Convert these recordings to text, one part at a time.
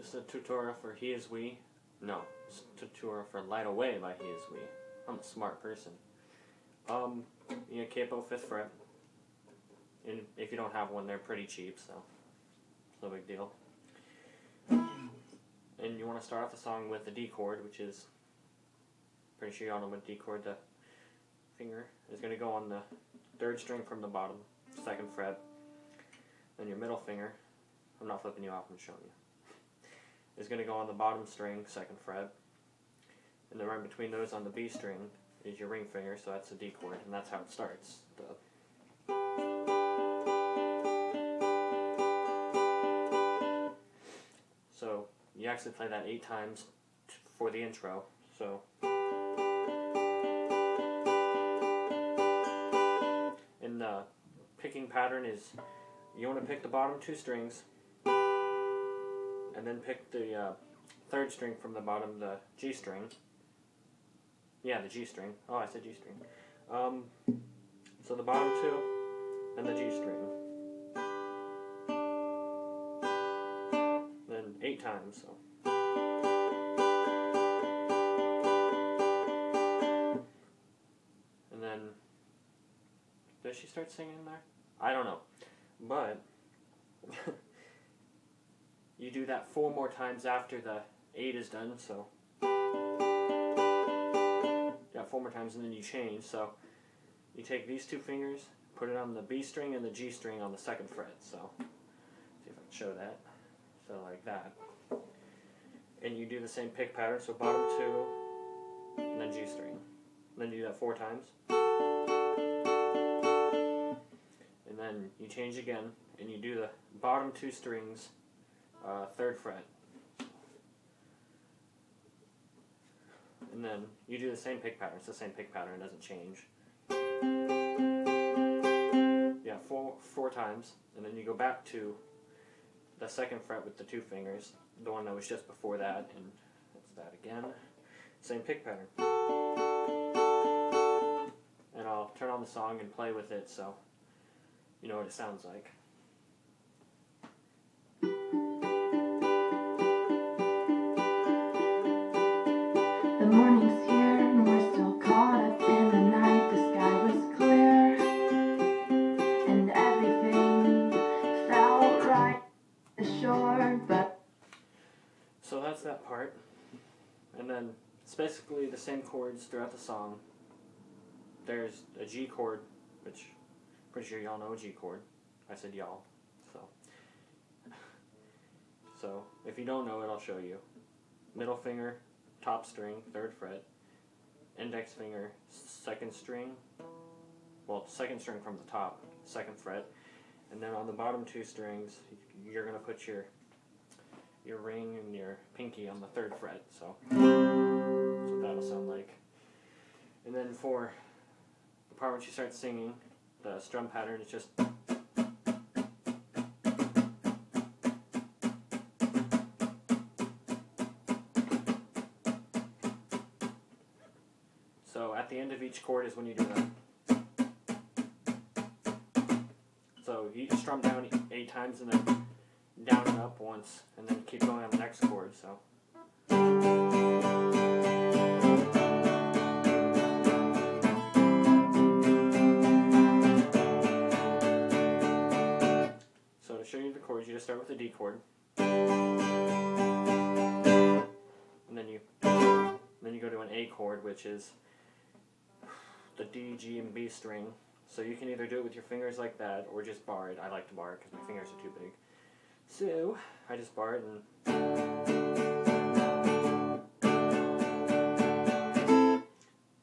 This is a tutorial for He Is We. No, it's a tutorial for Light Away by He Is We. I'm a smart person. You know, capo 5th fret. And if you don't have one, they're pretty cheap, so it's no big deal. And you want to start off the song with the D chord, which is, pretty sure you all know what D chord, the finger is going to go on the 3rd string from the bottom, 2nd fret. Then your middle finger, I'm not flipping you off, I'm showing you, is going to go on the bottom string, 2nd fret. And then right between those on the B string is your ring finger, so that's the D chord, and that's how it starts. So you actually play that 8 times for the intro. So in the picking pattern is you want to pick the bottom 2 strings and then pick the 3rd string from the bottom, the G string. Yeah, the G string. Oh, I said G string. So the bottom 2 and the G string. Then 8 times. So. And then, does she start singing there? I don't know. But you do that 4 more times after the 8 is done, so yeah, 4 more times, and then you change. So you take these 2 fingers, put it on the B string and the G string on the 2nd fret. So see if I can show that. So like that. And you do the same pick pattern, so bottom 2 and then G string. And then you do that 4 times. And then you change again, and you do the bottom 2 strings, 3rd fret. And then you do the same pick pattern. It's the same pick pattern, it doesn't change. Yeah, 4 times, and then you go back to the 2nd fret with the 2 fingers, the one that was just before that, and that's that again. Same pick pattern. And I'll turn on the song and play with it so you know what it sounds like. The morning's here and we're still caught up in the night. The sky was clear and everything felt right the shore, but so that's that part. And then it's basically the same chords throughout the song. There's a G chord, which I'm pretty sure y'all know a G chord. I said y'all, so if you don't know it, I'll show you. Middle finger, top string, 3rd fret. Index finger, 2nd string. Well, 2nd string from the top, 2nd fret. And then on the bottom 2 strings, you're gonna put your ring and your pinky on the 3rd fret. So that's what that'll sound like. And then for the part when she starts singing, the strum pattern is just. So at the end of each chord is when you do that. So you strum down 8 times and then down and up once, and then keep going on the next chord. So. So to show you the chords, you just start with the D chord, and then you go to an A chord, which is the D, G, and B string. So you can either do it with your fingers like that, or just bar it. I like to bar it because my fingers are too big. So I just bar it, and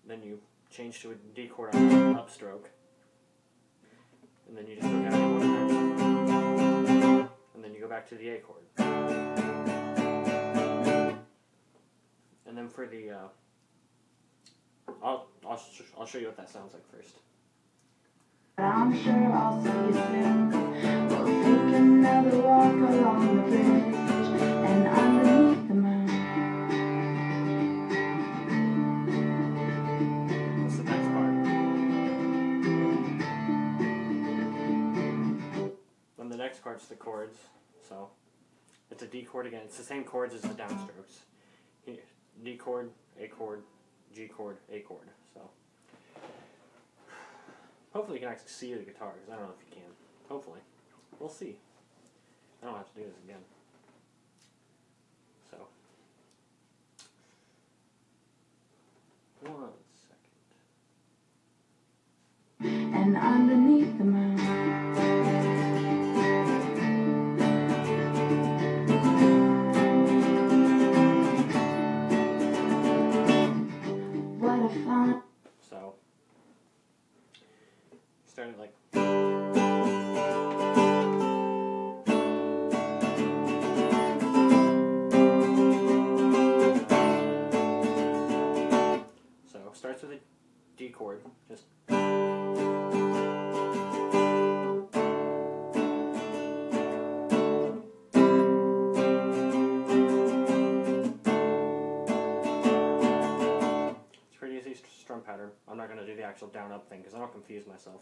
then you change to a D chord on the upstroke, and then you just go down 1 time, and then you go back to the A chord. And then for the I'll show you what that sounds like first. I'm sure I'll see you soon. We'll take another walk along the bridge and underneath the moon. What's the next part? Then the next part's the chords. So It's a D chord again. It's the same chords as the downstrokes. D chord, A chord, G chord, A chord. So hopefully you can actually see the guitar, because I don't know if you can. Hopefully. We'll see. I don't have to do this again. So 1 second. And underneath the moon, what a fun. So started like. So starts with a D chord, just. Strum pattern. I'm not going to do the actual down-up thing because I don't confuse myself.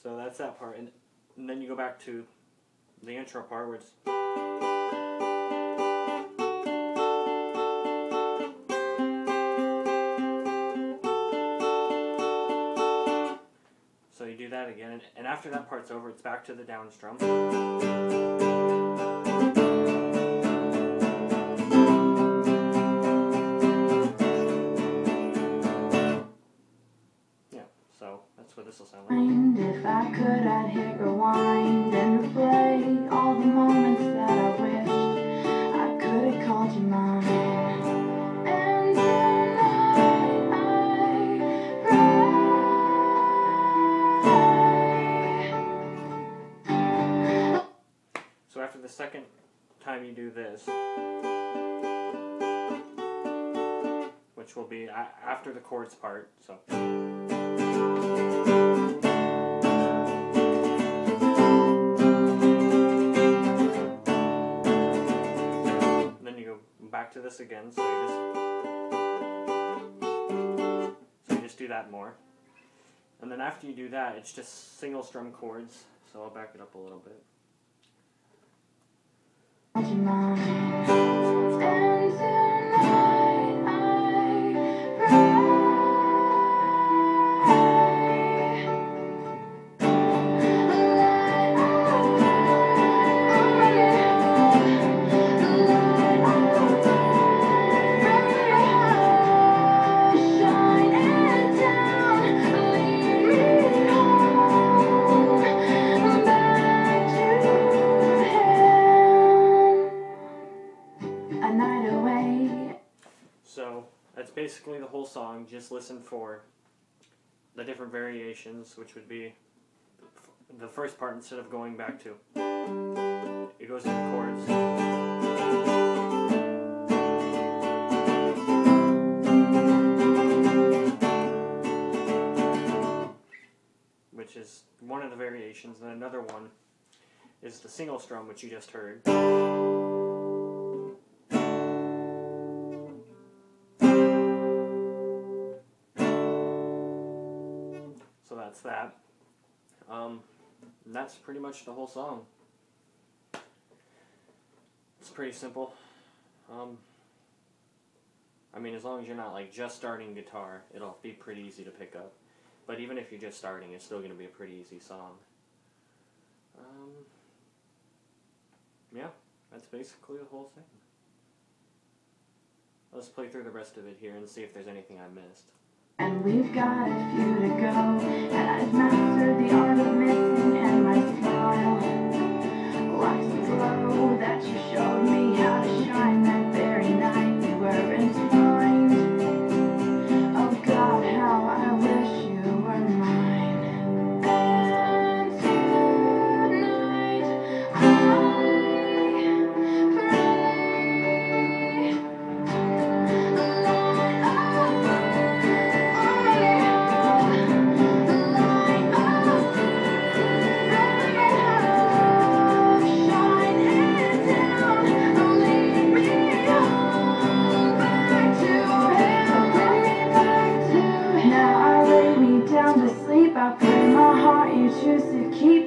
So that's that part, and then you go back to the intro part where it's. So you do that again, and after that part's over, it's back to the down strum. Yeah, so that's what this will sound like. If I could, I'd hit rewind and replay all the moments that I wished I could have called you mine. And so after the second time you do this, which will be after the chords part, so. And then you go back to this again, so you just do that more. And then after you do that, it's just single strum chords, so I'll back it up a little bit. So that's basically the whole song. Just listen for the different variations, which would be the first part instead of going back to. It goes into chords. Which is one of the variations, and another one is the single strum, which you just heard. So that's that. That's pretty much the whole song. It's pretty simple. I mean, as long as you're not like just starting guitar, it'll be pretty easy to pick up. But even if you're just starting, it's still going to be a pretty easy song. Yeah, that's basically the whole thing. Let's play through the rest of it here and see if there's anything I missed. And we've got a few to go, and I've mastered the art of missing, and my smile likes the glow that you showed me how to shine that very night we were entwined. Oh God, how I wish you were mine. And tonight I pray.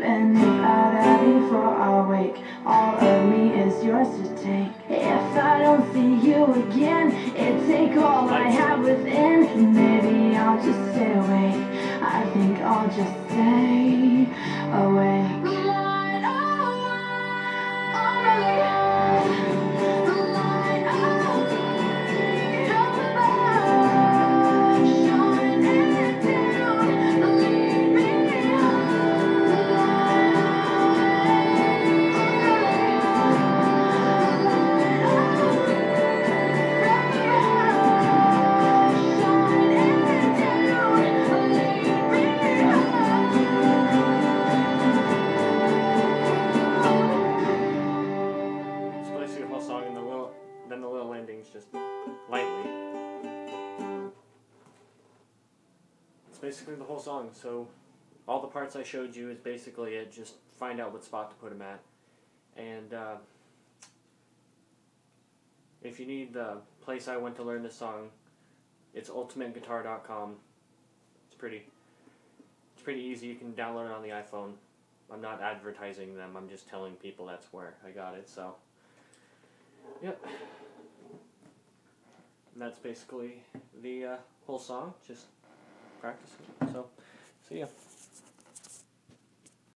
in bed before I wake. All of me is yours to take. If I don't see you again, it take all I have within. Maybe I'll just stay awake. I think I'll just stay awake. Then the little endings just lightly. It's basically the whole song, so all the parts I showed you is basically it. Just find out what spot to put them at. And if you need the place I went to learn this song, it's ultimateguitar.com. It's pretty easy. You can download it on the iPhone. I'm not advertising them, I'm just telling people that's where I got it, so yep. And that's basically the whole song, just practicing. So, see ya.